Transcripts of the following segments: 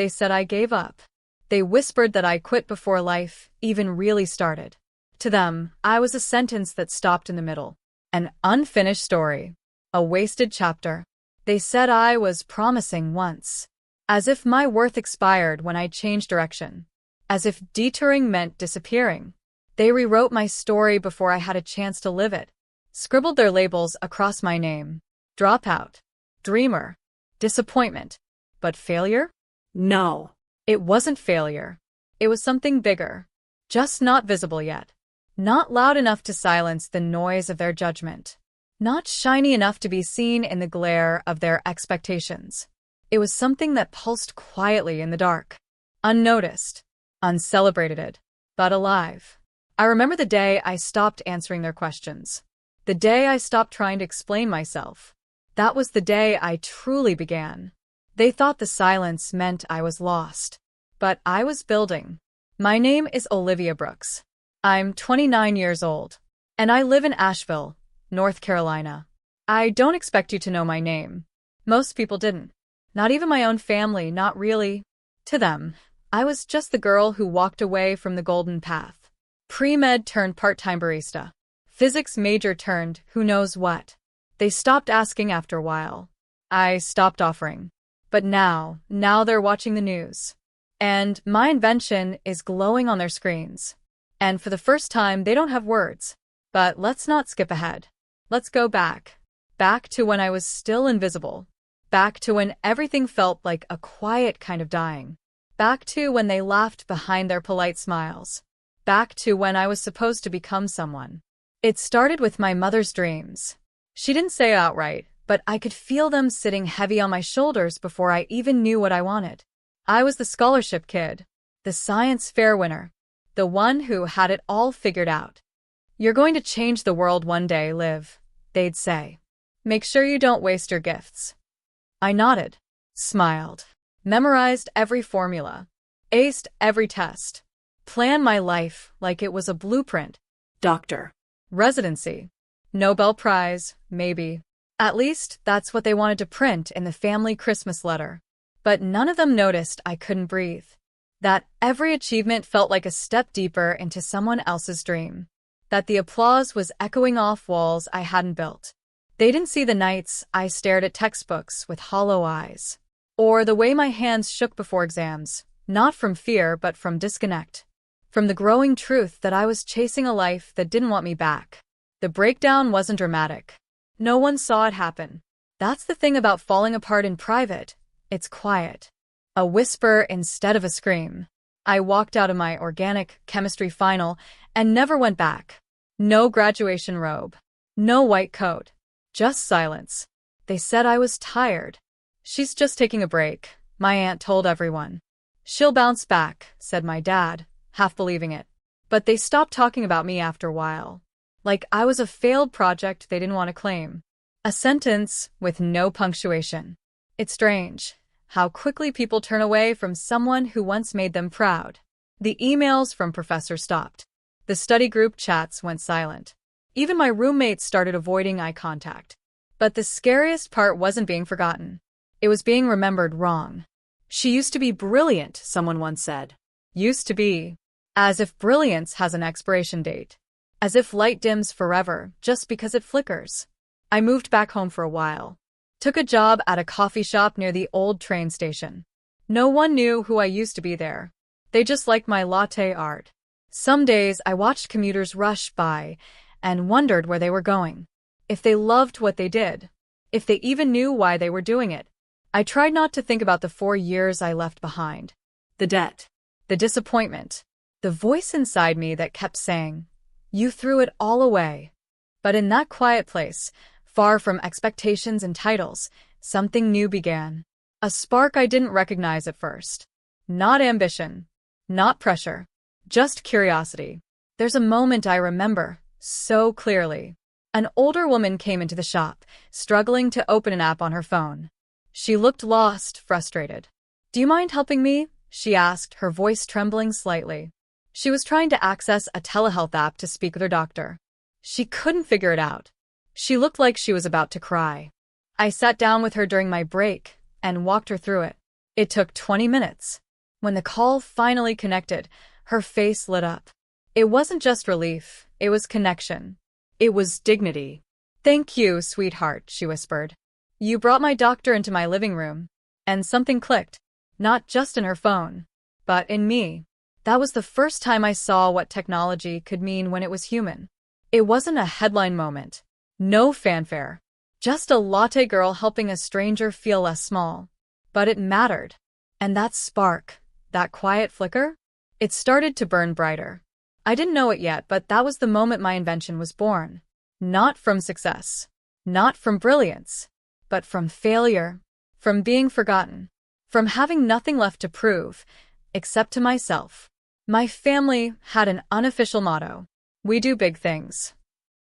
They said I gave up. They whispered that I quit before life even really started. To them, I was a sentence that stopped in the middle. An unfinished story. A wasted chapter. They said I was promising once. As if my worth expired when I changed direction. As if detouring meant disappearing. They rewrote my story before I had a chance to live it. Scribbled their labels across my name. Dropout. Dreamer. Disappointment. But failure? No. It wasn't failure. It was something bigger. Just not visible yet. Not loud enough to silence the noise of their judgment. Not shiny enough to be seen in the glare of their expectations. It was something that pulsed quietly in the dark. Unnoticed. Uncelebrated. But alive. I remember the day I stopped answering their questions. The day I stopped trying to explain myself. That was the day I truly began. They thought the silence meant I was lost. But I was building. My name is Olivia Brooks. I'm 29 years old. And I live in Asheville, North Carolina. I don't expect you to know my name. Most people didn't. Not even my own family, not really. To them, I was just the girl who walked away from the golden path. Pre-med turned part-time barista. Physics major turned who knows what. They stopped asking after a while. I stopped offering. But now they're watching the news. And my invention is glowing on their screens. And for the first time, they don't have words. But let's not skip ahead. Let's go back. Back to when I was still invisible. Back to when everything felt like a quiet kind of dying. Back to when they laughed behind their polite smiles. Back to when I was supposed to become someone. It started with my mother's dreams. She didn't say it outright, but I could feel them sitting heavy on my shoulders before I even knew what I wanted. I was the scholarship kid, the science fair winner, the one who had it all figured out. You're going to change the world one day, Liv, they'd say. Make sure you don't waste your gifts. I nodded, smiled, memorized every formula, aced every test, planned my life like it was a blueprint. Doctor. Residency. Nobel Prize, maybe. At least that's what they wanted to print in the family Christmas letter. But none of them noticed I couldn't breathe. That every achievement felt like a step deeper into someone else's dream. That the applause was echoing off walls I hadn't built. They didn't see the nights I stared at textbooks with hollow eyes. Or the way my hands shook before exams, not from fear but from disconnect. From the growing truth that I was chasing a life that didn't want me back. The breakdown wasn't dramatic. No one saw it happen. That's the thing about falling apart in private. It's quiet. A whisper instead of a scream. I walked out of my organic chemistry final and never went back. No graduation robe. No white coat. Just silence. They said I was tired. She's just taking a break, my aunt told everyone. She'll bounce back, said my dad, half believing it. But they stopped talking about me after a while. Like I was a failed project they didn't want to claim. A sentence with no punctuation. It's strange how quickly people turn away from someone who once made them proud. The emails from professors stopped. The study group chats went silent. Even my roommates started avoiding eye contact. But the scariest part wasn't being forgotten. It was being remembered wrong. She used to be brilliant, someone once said. Used to be. As if brilliance has an expiration date. As if light dims forever just because it flickers. I moved back home for a while. Took a job at a coffee shop near the old train station. No one knew who I used to be there. They just liked my latte art. Some days I watched commuters rush by and wondered where they were going. If they loved what they did. If they even knew why they were doing it. I tried not to think about the 4 years I left behind. The debt. The disappointment. The voice inside me that kept saying, "You threw it all away." But in that quiet place, far from expectations and titles, something new began. A spark I didn't recognize at first. Not ambition. Not pressure. Just curiosity. There's a moment I remember so clearly. An older woman came into the shop, struggling to open an app on her phone. She looked lost, frustrated. "Do you mind helping me?" she asked, her voice trembling slightly. She was trying to access a telehealth app to speak with her doctor. She couldn't figure it out. She looked like she was about to cry. I sat down with her during my break and walked her through it. It took 20 minutes. When the call finally connected, her face lit up. It wasn't just relief, it was connection. It was dignity. "Thank you, sweetheart," she whispered. "You brought my doctor into my living room." And something clicked, not just in her phone, but in me. That was the first time I saw what technology could mean when it was human. It wasn't a headline moment. No fanfare. Just a latte girl helping a stranger feel less small. But it mattered. And that spark, that quiet flicker, it started to burn brighter. I didn't know it yet, but that was the moment my invention was born. Not from success. Not from brilliance. But from failure. From being forgotten. From having nothing left to prove, except to myself. My family had an unofficial motto. We do big things.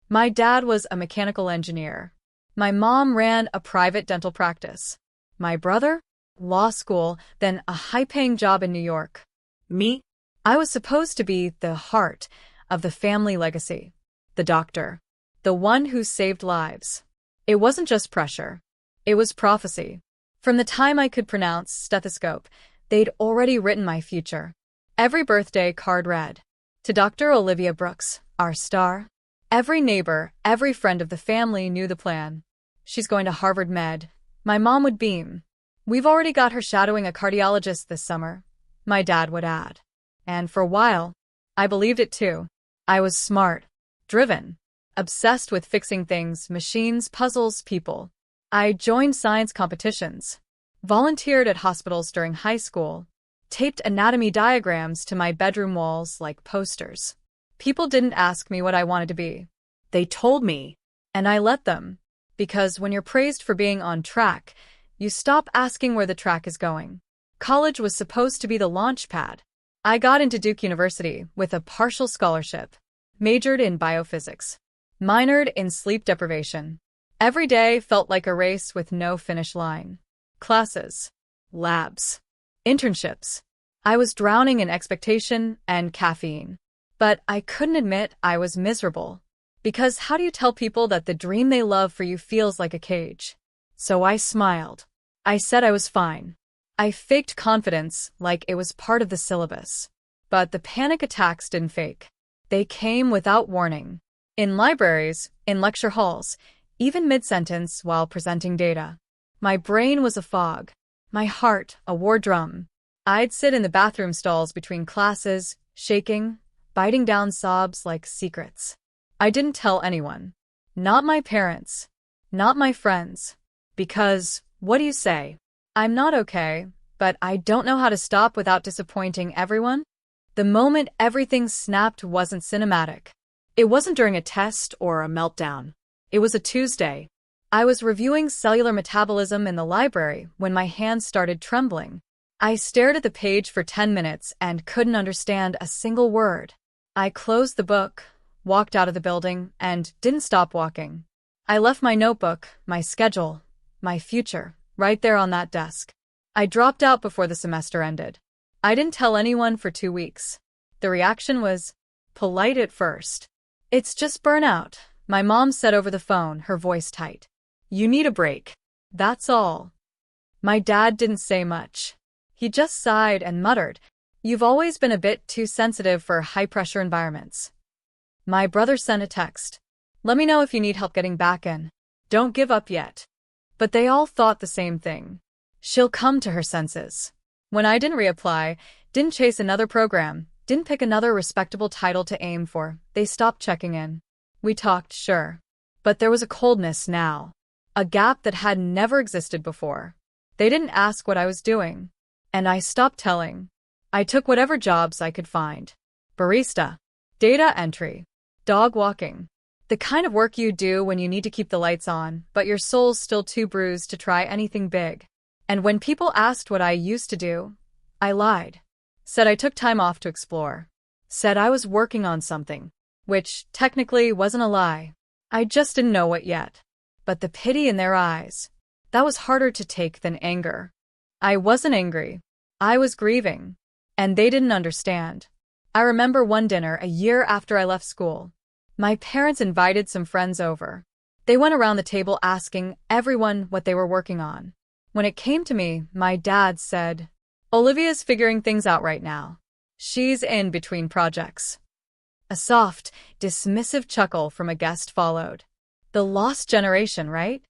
My dad was a mechanical engineer. My mom ran a private dental practice. My brother? Law school, then a high-paying job in New York. Me? I was supposed to be the heart of the family legacy. The doctor. The one who saved lives. It wasn't just pressure. It was prophecy. From the time I could pronounce stethoscope, they'd already written my future. Every birthday card read, "To Dr. Olivia Brooks, our star." Every neighbor, every friend of the family knew the plan. "She's going to Harvard Med." My mom would beam. "We've already got her shadowing a cardiologist this summer," my dad would add. And for a while, I believed it too. I was smart, driven, obsessed with fixing things, machines, puzzles, people. I joined science competitions, volunteered at hospitals during high school, taped anatomy diagrams to my bedroom walls like posters. People didn't ask me what I wanted to be. They told me, and I let them. Because when you're praised for being on track, you stop asking where the track is going. College was supposed to be the launch pad. I got into Duke University with a partial scholarship, majored in biophysics, minored in sleep deprivation. Every day felt like a race with no finish line. Classes, labs, internships. I was drowning in expectation and caffeine. But I couldn't admit I was miserable. Because how do you tell people that the dream they love for you feels like a cage? So I smiled. I said I was fine. I faked confidence like it was part of the syllabus. But the panic attacks didn't fake. They came without warning. In libraries, in lecture halls, even mid-sentence while presenting data. My brain was a fog. My heart, a war drum. I'd sit in the bathroom stalls between classes, shaking, biting down sobs like secrets. I didn't tell anyone. Not my parents. Not my friends. Because, what do you say? I'm not okay, but I don't know how to stop without disappointing everyone. The moment everything snapped wasn't cinematic. It wasn't during a test or a meltdown. It was a Tuesday. I was reviewing cellular metabolism in the library when my hands started trembling. I stared at the page for 10 minutes and couldn't understand a single word. I closed the book, walked out of the building, and didn't stop walking. I left my notebook, my schedule, my future, right there on that desk. I dropped out before the semester ended. I didn't tell anyone for 2 weeks. The reaction was polite at first. "It's just burnout," my mom said over the phone, her voice tight. "You need a break. That's all." My dad didn't say much. He just sighed and muttered, "You've always been a bit too sensitive for high-pressure environments." My brother sent a text. "Let me know if you need help getting back in. Don't give up yet." But they all thought the same thing. She'll come to her senses. When I didn't reapply, didn't chase another program, didn't pick another respectable title to aim for, they stopped checking in. We talked, sure. But there was a coldness now. A gap that had never existed before. They didn't ask what I was doing. And I stopped telling. I took whatever jobs I could find. Barista. Data entry. Dog walking. The kind of work you do when you need to keep the lights on, but your soul's still too bruised to try anything big. And when people asked what I used to do, I lied. Said I took time off to explore. Said I was working on something. Which, technically, wasn't a lie. I just didn't know what yet. But the pity in their eyes, that was harder to take than anger. I wasn't angry. I was grieving. And they didn't understand. I remember one dinner a year after I left school. My parents invited some friends over. They went around the table asking everyone what they were working on. When it came to me, my dad said, "Olivia's figuring things out right now. She's in between projects." A soft, dismissive chuckle from a guest followed. The lost generation, right?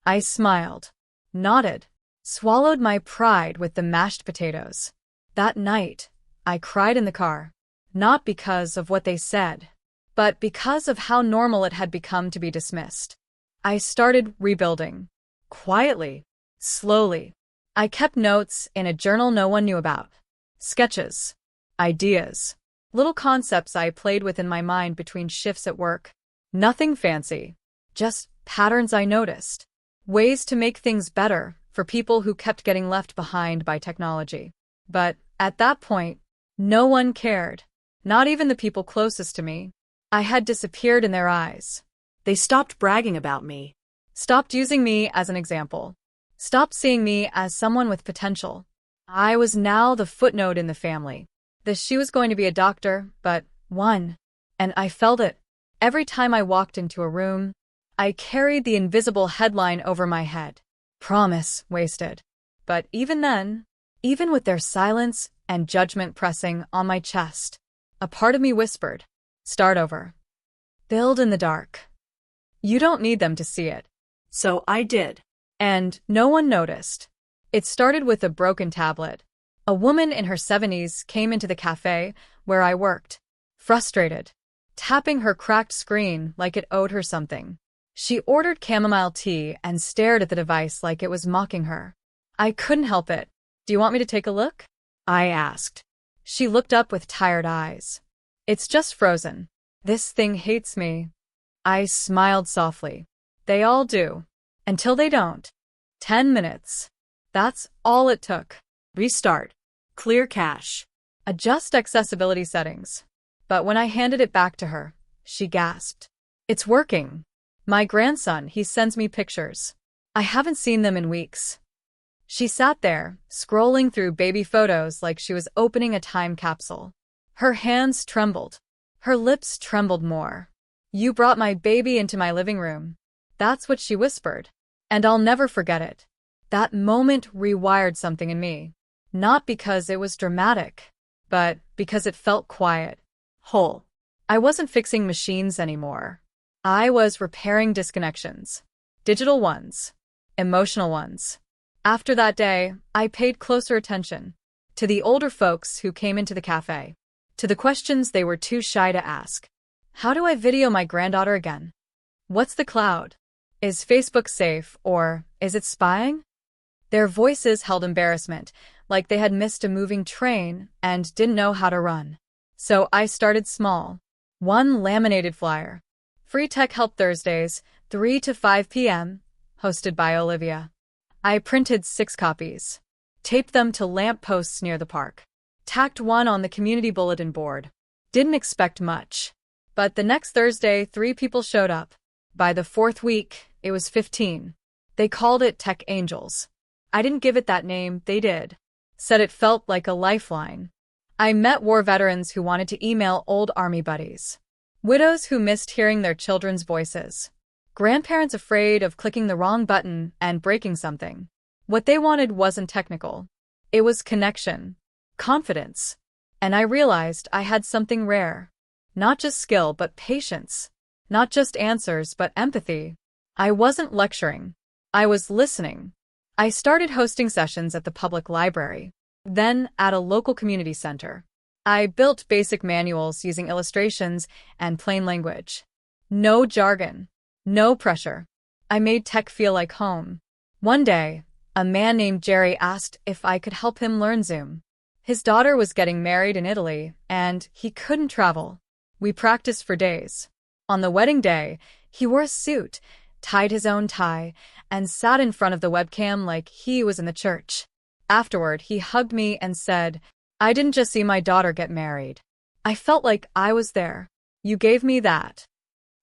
I smiled, nodded, swallowed my pride with the mashed potatoes. That night, I cried in the car, not because of what they said, but because of how normal it had become to be dismissed. I started rebuilding. Quietly, slowly. I kept notes in a journal no one knew about. Sketches, ideas, little concepts I played with in my mind between shifts at work. Nothing fancy, just patterns I noticed. Ways to make things better for people who kept getting left behind by technology. But at that point, no one cared. Not even the people closest to me. I had disappeared in their eyes. They stopped bragging about me. Stopped using me as an example. Stopped seeing me as someone with potential. I was now the footnote in the family. She was going to be a doctor, but one. And I felt it. Every time I walked into a room, I carried the invisible headline over my head. Promise wasted. But even then, even with their silence and judgment pressing on my chest, a part of me whispered, "Start over. Build in the dark. You don't need them to see it." So I did. And no one noticed. It started with a broken tablet. A woman in her 70s came into the cafe where I worked, frustrated, tapping her cracked screen like it owed her something. She ordered chamomile tea and stared at the device like it was mocking her. I couldn't help it. "Do you want me to take a look?" I asked. She looked up with tired eyes. "It's just frozen. This thing hates me." I smiled softly. They all do. Until they don't. 10 minutes. That's all it took. Restart. Clear cache. Adjust accessibility settings. But when I handed it back to her, she gasped. "It's working. My grandson, he sends me pictures. I haven't seen them in weeks." She sat there, scrolling through baby photos like she was opening a time capsule. Her hands trembled. Her lips trembled more. "You brought my baby into my living room." That's what she whispered. And I'll never forget it. That moment rewired something in me. Not because it was dramatic, but because it felt quiet, whole. I wasn't fixing machines anymore. I was repairing disconnections. Digital ones. Emotional ones. After that day, I paid closer attention to the older folks who came into the cafe, to the questions they were too shy to ask. How do I video my granddaughter again? What's the cloud? Is Facebook safe, or is it spying? Their voices held embarrassment, like they had missed a moving train and didn't know how to run. So I started small. One laminated flyer. Free Tech Help Thursdays, 3 to 5 p.m., hosted by Olivia. I printed 6 copies. Taped them to lamp posts near the park. Tacked one on the community bulletin board. Didn't expect much. But the next Thursday, 3 people showed up. By the 4th week, it was 15. They called it Tech Angels. I didn't give it that name, they did. Said it felt like a lifeline. I met war veterans who wanted to email old army buddies. Widows who missed hearing their children's voices. Grandparents afraid of clicking the wrong button and breaking something. What they wanted wasn't technical. It was connection. Confidence. And I realized I had something rare. Not just skill, but patience. Not just answers, but empathy. I wasn't lecturing. I was listening. I started hosting sessions at the public library, then at a local community center. I built basic manuals using illustrations and plain language. No jargon. No pressure. I made tech feel like home. One day, a man named Jerry asked if I could help him learn Zoom. His daughter was getting married in Italy, and he couldn't travel. We practiced for days. On the wedding day, he wore a suit, tied his own tie, and sat in front of the webcam like he was in the church. Afterward, he hugged me and said, "I didn't just see my daughter get married. I felt like I was there. You gave me that."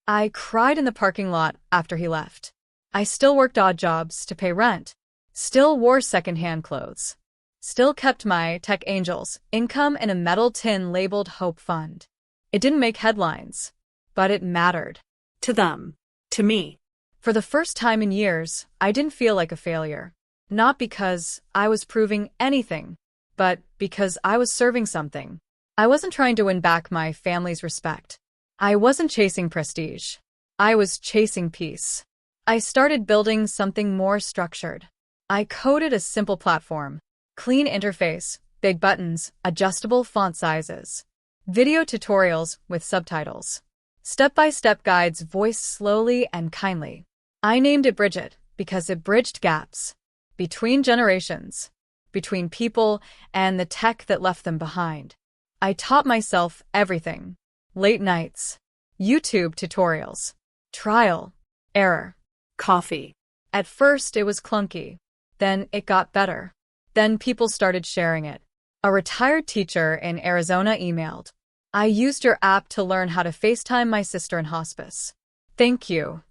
I cried in the parking lot after he left. I still worked odd jobs to pay rent. Still wore secondhand clothes. Still kept my Tech Angels income in a metal tin labeled Hope Fund. It didn't make headlines, but it mattered. To them. To me. For the first time in years, I didn't feel like a failure. Not because I was proving anything, but because I was serving something. I wasn't trying to win back my family's respect. I wasn't chasing prestige. I was chasing peace. I started building something more structured. I coded a simple platform, clean interface, big buttons, adjustable font sizes, video tutorials with subtitles, step-by-step guides voiced slowly and kindly. I named it Bridget because it bridged gaps between generations, between people and the tech that left them behind. I taught myself everything. Late nights, YouTube tutorials, trial, error, Coffee. at first it was clunky. Then it got better. Then people started sharing it. A retired teacher in Arizona emailed, "I used your app to learn how to FaceTime my sister in hospice. Thank you."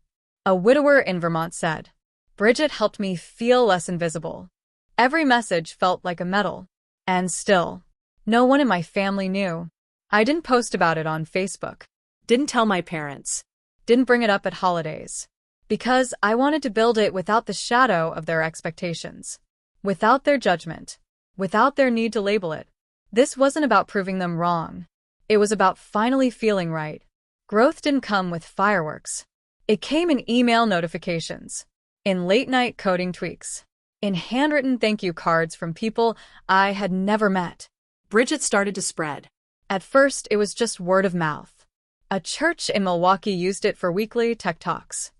A widower in Vermont said, "Bridget helped me feel less invisible." Every message felt like a medal. And still, no one in my family knew. I didn't post about it on Facebook. Didn't tell my parents. Didn't bring it up at holidays. Because I wanted to build it without the shadow of their expectations. Without their judgment. Without their need to label it. This wasn't about proving them wrong. It was about finally feeling right. Growth didn't come with fireworks. It came in email notifications, in late-night coding tweaks, in handwritten thank you cards from people I had never met. Bridget started to spread. At first, it was just word of mouth. A church in Milwaukee used it for weekly tech talks.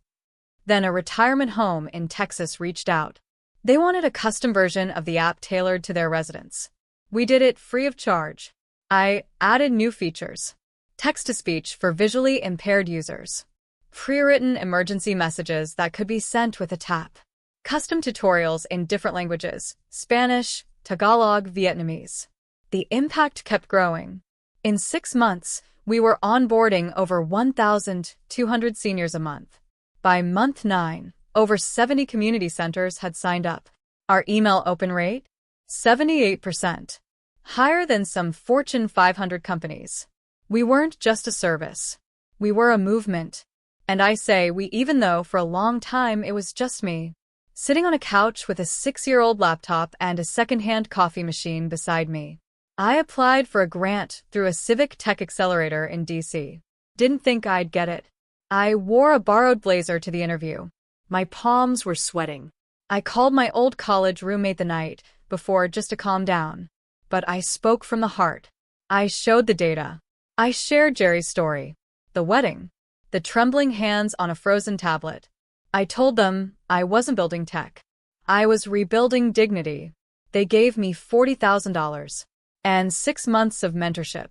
Then a retirement home in Texas reached out. They wanted a custom version of the app tailored to their residents. We did it free of charge. I added new features. Text-to-speech for visually impaired users. Pre-written emergency messages that could be sent with a tap. Custom tutorials in different languages, Spanish, Tagalog, Vietnamese. The impact kept growing. In 6 months, we were onboarding over 1,200 seniors a month. By month 9, over 70 community centers had signed up. Our email open rate? 78%. Higher than some Fortune 500 companies. We weren't just a service. We were a movement. And I say we even though for a long time it was just me. Sitting on a couch with a 6-year-old laptop and a secondhand coffee machine beside me. I applied for a grant through a civic tech accelerator in DC. Didn't think I'd get it. I wore a borrowed blazer to the interview. My palms were sweating. I called my old college roommate the night before just to calm down. But I spoke from the heart. I showed the data. I shared Jerry's story. The wedding. The trembling hands on a frozen tablet. I told them I wasn't building tech. I was rebuilding dignity. They gave me $40,000 and 6 months of mentorship.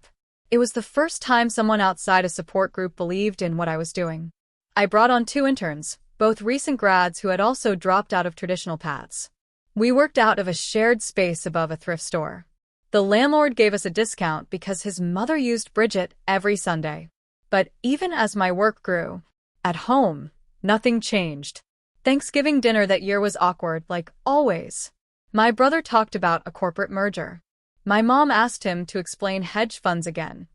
It was the first time someone outside a support group believed in what I was doing. I brought on 2 interns, both recent grads who had also dropped out of traditional paths. We worked out of a shared space above a thrift store. The landlord gave us a discount because his mother used Bridget every Sunday. But even as my work grew, at home, nothing changed. Thanksgiving dinner that year was awkward, like always. My brother talked about a corporate merger. My mom asked him to explain hedge funds again,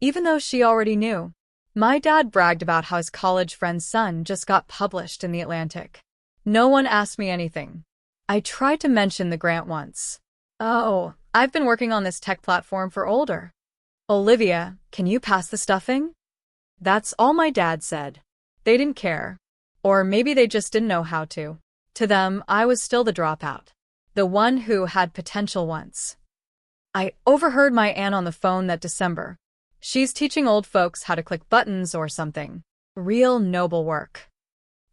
even though she already knew. My dad bragged about how his college friend's son just got published in The Atlantic. No one asked me anything. I tried to mention the grant once. "Oh, I've been working on this tech platform for older. Olivia, can you pass the stuffing?" That's all my dad said. They didn't care. Or maybe they just didn't know how to. To them, I was still the dropout. The one who had potential once. I overheard my aunt on the phone that December. She's teaching old folks how to click buttons or something. Real noble work.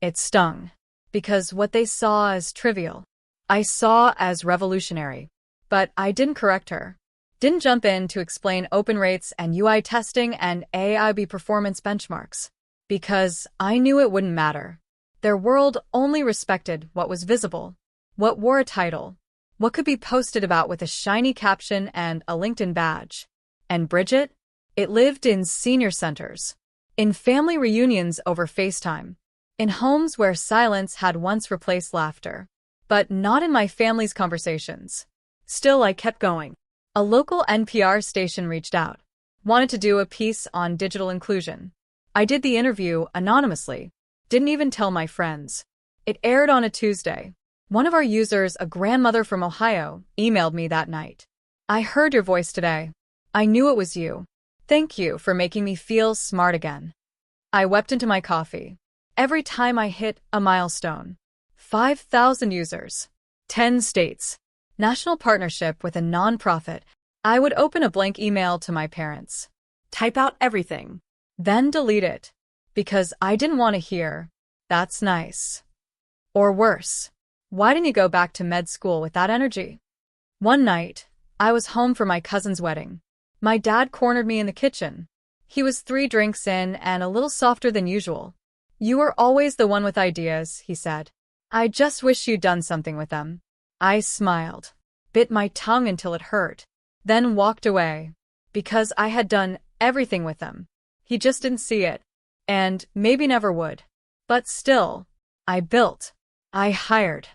It stung. Because what they saw as trivial, I saw as revolutionary. But I didn't correct her. Didn't jump in to explain open rates and UI testing and AIB performance benchmarks. Because I knew it wouldn't matter. Their world only respected what was visible. What wore a title. What could be posted about with a shiny caption and a LinkedIn badge. And Bridget? It lived in senior centers. In family reunions over FaceTime. In homes where silence had once replaced laughter. But not in my family's conversations. Still, I kept going. A local NPR station reached out. Wanted to do a piece on digital inclusion. I did the interview anonymously. Didn't even tell my friends. It aired on a Tuesday. One of our users, a grandmother from Ohio, emailed me that night. I heard your voice today. I knew it was you. Thank you for making me feel smart again. I wept into my coffee. Every time I hit a milestone. 5,000 users. 10 states. National partnership with a nonprofit. I would open a blank email to my parents. Type out everything. Then delete it. Because I didn't want to hear, "That's nice." Or worse, "Why didn't you go back to med school with that energy?" One night, I was home for my cousin's wedding. My dad cornered me in the kitchen. He was 3 drinks in and a little softer than usual. "You were always the one with ideas," he said. "I just wish you'd done something with them." I smiled, bit my tongue until it hurt, then walked away. Because I had done everything with them. He just didn't see it. And maybe never would. But still, I built. I hired.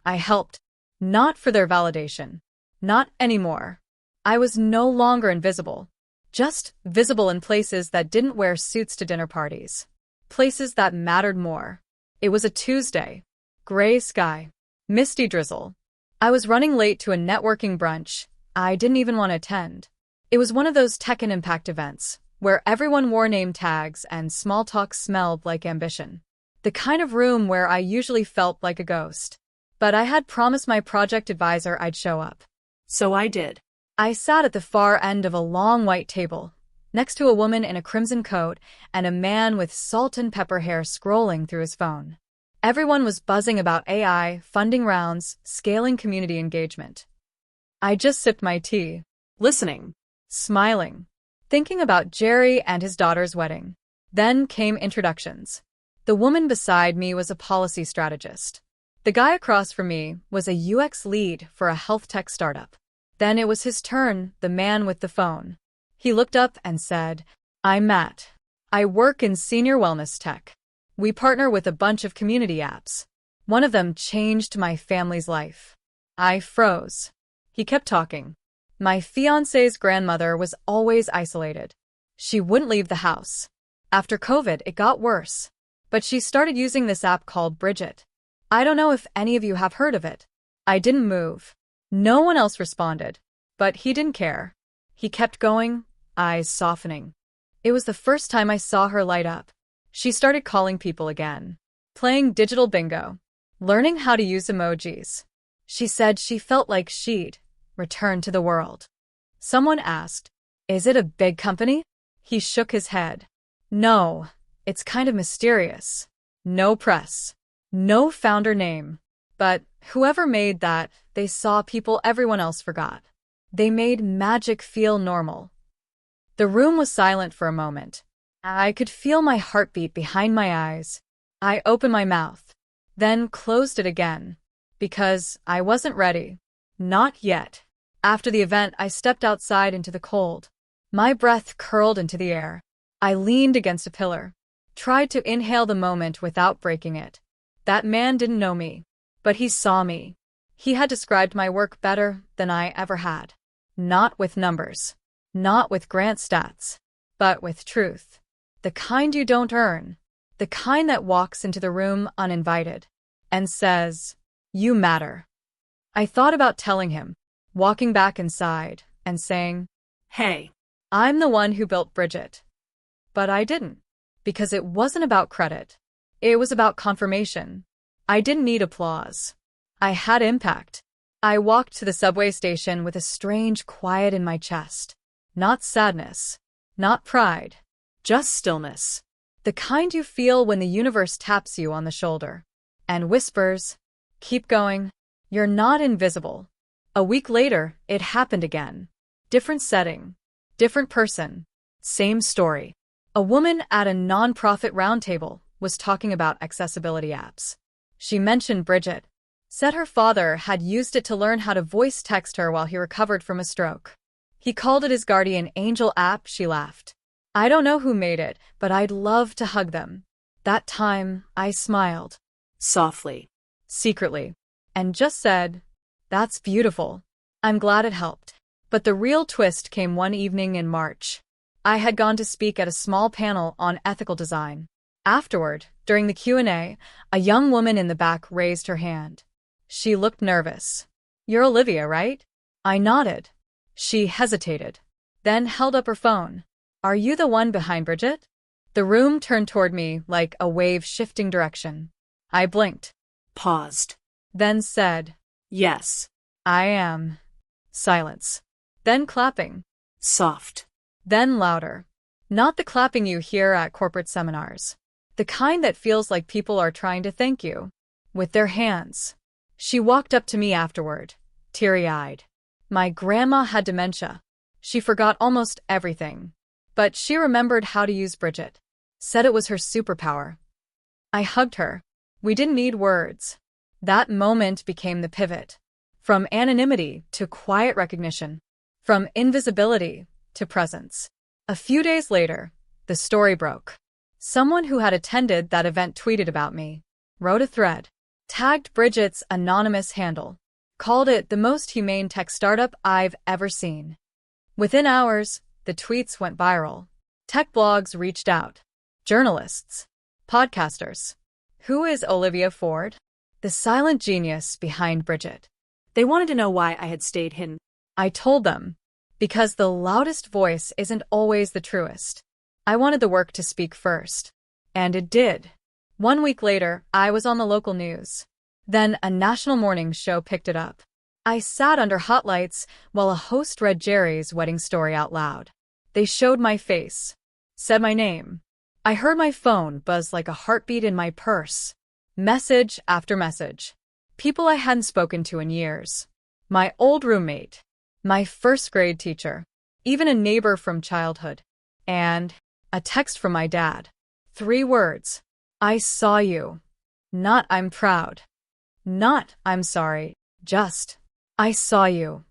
I helped. Not for their validation. Not anymore. I was no longer invisible. Just visible in places that didn't wear suits to dinner parties. Places that mattered more. It was a Tuesday. Gray sky. Misty drizzle. I was running late to a networking brunch I didn't even want to attend. It was one of those tech and impact events, where everyone wore name tags and small talk smelled like ambition. The kind of room where I usually felt like a ghost. But I had promised my project advisor I'd show up. So I did. I sat at the far end of a long white table, next to a woman in a crimson coat and a man with salt and pepper hair scrolling through his phone. Everyone was buzzing about AI, funding rounds, scaling community engagement. I just sipped my tea, Listening. smiling, thinking about Jerry and his daughter's wedding. Then came introductions. The woman beside me was a policy strategist. The guy across from me was a UX lead for a health tech startup. Then it was his turn, the man with the phone. He looked up and said, "I'm Matt. I work in senior wellness tech. We partner with a bunch of community apps. One of them changed my family's life." I froze. He kept talking. My fiancé's grandmother was always isolated. She wouldn't leave the house. After COVID, it got worse. But she started using this app called Bridget. I don't know if any of you have heard of it. I didn't move. No one else responded. But he didn't care. He kept going, eyes softening. It was the first time I saw her light up. She started calling people again. Playing digital bingo. Learning how to use emojis. She said she felt like she'd returned to the world. Someone asked, "Is it a big company?" He shook his head. "No, it's kind of mysterious. No press. No founder name. But whoever made that, they saw people everyone else forgot. They made magic feel normal." The room was silent for a moment. I could feel my heartbeat behind my eyes. I opened my mouth, then closed it again. Because I wasn't ready. Not yet. After the event, I stepped outside into the cold. My breath curled into the air. I leaned against a pillar. Tried to inhale the moment without breaking it. That man didn't know me. But he saw me. He had described my work better than I ever had. Not with numbers. Not with grant stats. But with truth. The kind you don't earn. The kind that walks into the room uninvited. And says, "You matter." I thought about telling him, walking back inside, and saying, Hey. "I'm the one who built Bridget." But I didn't. Because it wasn't about credit. It was about confirmation. I didn't need applause. I had impact. I walked to the subway station with a strange quiet in my chest. Not sadness. Not pride. Just stillness. The kind you feel when the universe taps you on the shoulder. And whispers, "Keep going. You're not invisible." A week later, it happened again. Different setting. Different person. Same story. A woman at a nonprofit roundtable was talking about accessibility apps. She mentioned Bridget. Said her father had used it to learn how to voice text her while he recovered from a stroke. He called it his guardian angel app. She laughed. I don't know who made it, but I'd love to hug them. That time, I smiled. Softly. Secretly. And just said, "That's beautiful. I'm glad it helped." But the real twist came one evening in March. I had gone to speak at a small panel on ethical design. Afterward, during the Q&A, a young woman in the back raised her hand. She looked nervous. You're Olivia, right? I nodded. She hesitated, then held up her phone. Are you the one behind Bridget? The room turned toward me like a wave shifting direction. I blinked, Paused. then said, Yes. I am. Silence. Then clapping. Soft. Then louder. Not the clapping you hear at corporate seminars. The kind that feels like people are trying to thank you. With their hands. She walked up to me afterward, teary-eyed. My grandma had dementia. She forgot almost everything. But she remembered how to use Bridget. Said it was her superpower. I hugged her. We didn't need words. That moment became the pivot. From anonymity to quiet recognition. From invisibility to presence. A few days later, the story broke. Someone who had attended that event tweeted about me. Wrote a thread. Tagged Bridget's anonymous handle. Called it the most humane tech startup I've ever seen. Within hours, the tweets went viral. Tech blogs reached out. Journalists. Podcasters. Who is Olivia Ford? The silent genius behind Bridget. They wanted to know why I had stayed hidden. I told them. Because the loudest voice isn't always the truest. I wanted the work to speak first. And it did. 1 week later, I was on the local news. Then a national morning show picked it up. I sat under hot lights while a host read Jerry's wedding story out loud. They showed my face. Said my name. I heard my phone buzz like a heartbeat in my purse. Message after message. People I hadn't spoken to in years. My old roommate. My first grade teacher. Even a neighbor from childhood. And a text from my dad. 3 words. I saw you. Not I'm proud. Not I'm sorry. Just I saw you.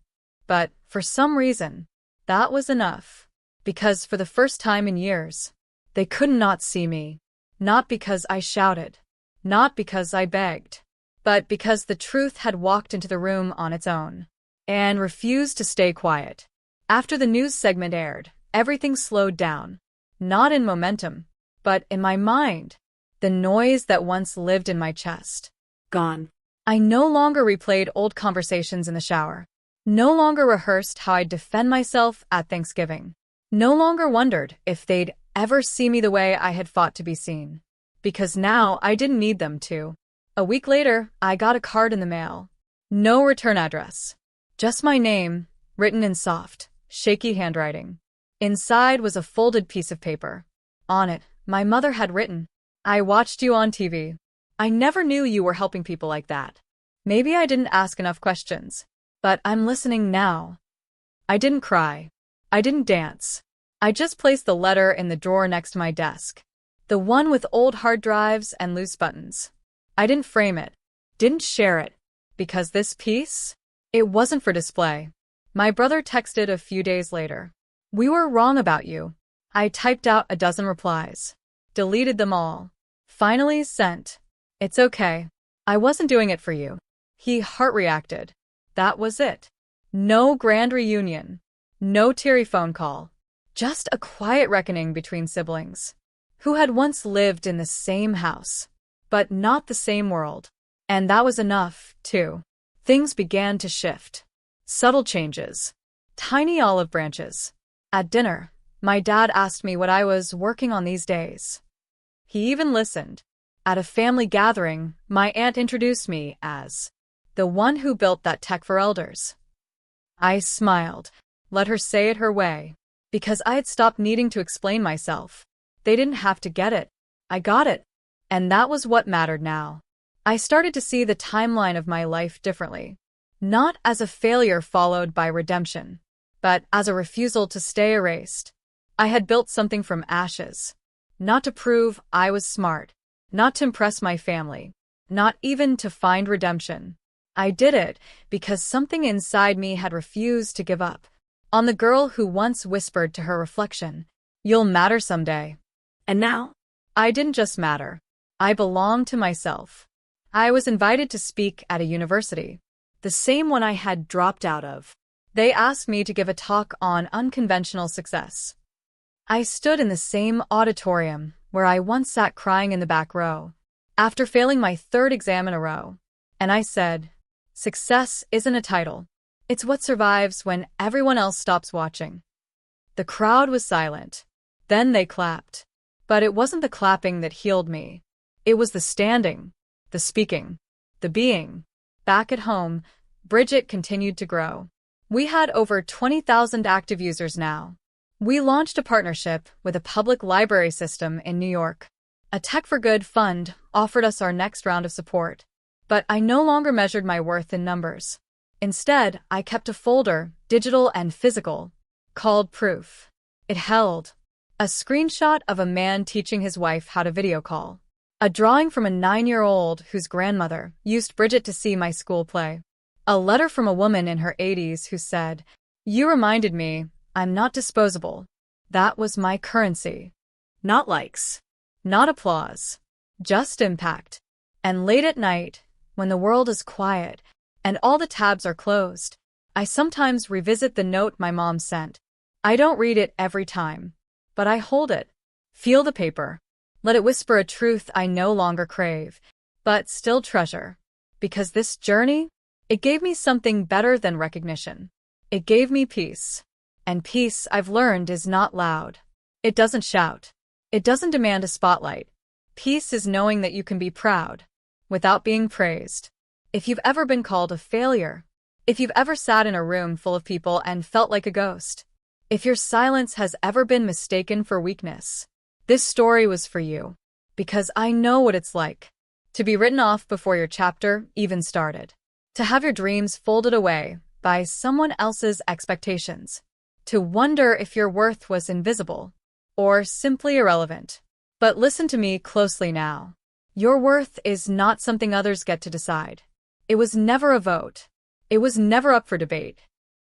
But for some reason, that was enough. Because for the first time in years, they could not see me. Not because I shouted. Not because I begged. But because the truth had walked into the room on its own. And refused to stay quiet. After the news segment aired, everything slowed down. Not in momentum, but in my mind. The noise that once lived in my chest. Gone. I no longer replayed old conversations in the shower. No longer rehearsed how I'd defend myself at Thanksgiving. No longer wondered if they'd ever see me the way I had fought to be seen. Because now I didn't need them to. A week later, I got a card in the mail. No return address. Just my name, written in soft, shaky handwriting. Inside was a folded piece of paper. On it, my mother had written, I watched you on TV. I never knew you were helping people like that. Maybe I didn't ask enough questions, but I'm listening now. I didn't cry. I didn't dance. I just placed the letter in the drawer next to my desk. The one with old hard drives and loose buttons. I didn't frame it. Didn't share it. Because this piece? It wasn't for display. My brother texted a few days later. We were wrong about you. I typed out a dozen replies. Deleted them all. Finally sent. It's okay. I wasn't doing it for you. He heart reacted. That was it. No grand reunion. No teary phone call. Just a quiet reckoning between siblings. Who had once lived in the same house. But not the same world. And that was enough, too. Things began to shift. Subtle changes. Tiny olive branches. At dinner, my dad asked me what I was working on these days. He even listened. At a family gathering, my aunt introduced me as the one who built that tech for elders. I smiled, let her say it her way, because I had stopped needing to explain myself. They didn't have to get it. I got it. And that was what mattered now. I started to see the timeline of my life differently. Not as a failure followed by redemption, but as a refusal to stay erased. I had built something from ashes. Not to prove I was smart. Not to impress my family. Not even to find redemption. I did it because something inside me had refused to give up. On the girl who once whispered to her reflection, "You'll matter someday." And now? I didn't just matter. I belonged to myself. I was invited to speak at a university. The same one I had dropped out of. They asked me to give a talk on unconventional success. I stood in the same auditorium where I once sat crying in the back row, after failing my 3rd exam in a row. And I said, Success isn't a title. It's what survives when everyone else stops watching. The crowd was silent. Then they clapped. But it wasn't the clapping that healed me. It was the standing, the speaking, the being. Back at home, Bridget continued to grow. We had over 20,000 active users now. We launched a partnership with a public library system in New York. A Tech for Good fund offered us our next round of support. But I no longer measured my worth in numbers. Instead, I kept a folder, digital and physical, called Proof. It held a screenshot of a man teaching his wife how to video call, a drawing from a 9-year-old whose grandmother used Bridget to see my school play, a letter from a woman in her 80s who said, "You reminded me, I'm not disposable." That was my currency. Not likes. Not applause. Just impact. And late at night, when the world is quiet and all the tabs are closed, I sometimes revisit the note my mom sent. I don't read it every time, but I hold it. Feel the paper. Let it whisper a truth I no longer crave, but still treasure. Because this journey, it gave me something better than recognition. It gave me peace. And peace, I've learned, is not loud. It doesn't shout. It doesn't demand a spotlight. Peace is knowing that you can be proud without being praised. If you've ever been called a failure, if you've ever sat in a room full of people and felt like a ghost, if your silence has ever been mistaken for weakness, this story was for you. Because I know what it's like to be written off before your chapter even started, to have your dreams folded away by someone else's expectations, to wonder if your worth was invisible or simply irrelevant. But listen to me closely now. Your worth is not something others get to decide. It was never a vote. It was never up for debate.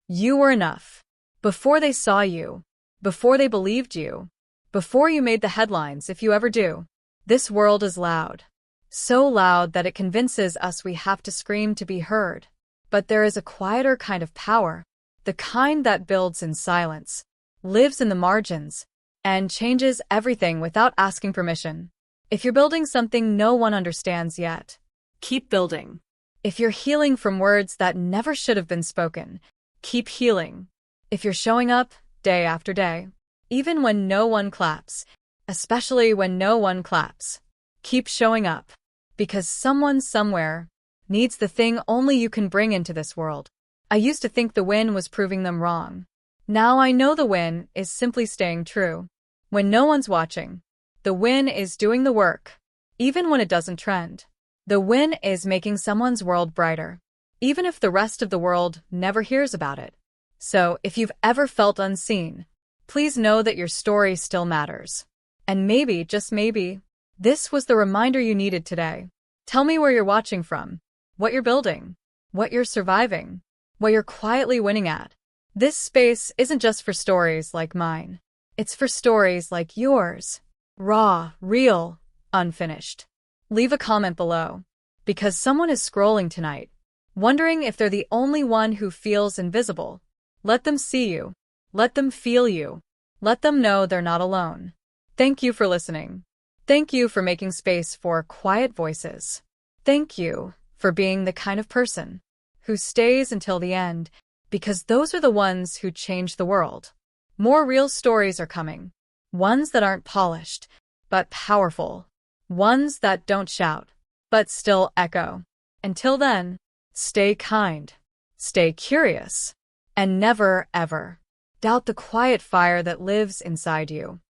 You were enough. Before they saw you, before they believed you, before you made the headlines, if you ever do. This world is loud. So loud that it convinces us we have to scream to be heard. But there is a quieter kind of power, the kind that builds in silence, lives in the margins, and changes everything without asking permission. If you're building something no one understands yet, Keep building. if you're healing from words that never should have been spoken, keep healing. If you're showing up day after day, even when no one claps, especially when no one claps, keep showing up. Because someone somewhere needs the thing only you can bring into this world. I used to think the win was proving them wrong. Now I know the win is simply staying true. When no one's watching, the win is doing the work, even when it doesn't trend. The win is making someone's world brighter, even if the rest of the world never hears about it. So, if you've ever felt unseen, please know that your story still matters. And maybe, just maybe, this was the reminder you needed today. Tell me where you're watching from, what you're building, what you're surviving, what you're quietly winning at. This space isn't just for stories like mine. It's for stories like yours. Raw, real, unfinished. Leave a comment below, because someone is scrolling tonight, wondering if they're the only one who feels invisible. Let them see you. Let them feel you. Let them know they're not alone. Thank you for listening. Thank you for making space for quiet voices. Thank you for being the kind of person who stays until the end, because those are the ones who change the world. More real stories are coming. Ones that aren't polished, but powerful. Ones that don't shout, but still echo. Until then, stay kind, stay curious, and never, ever doubt the quiet fire that lives inside you.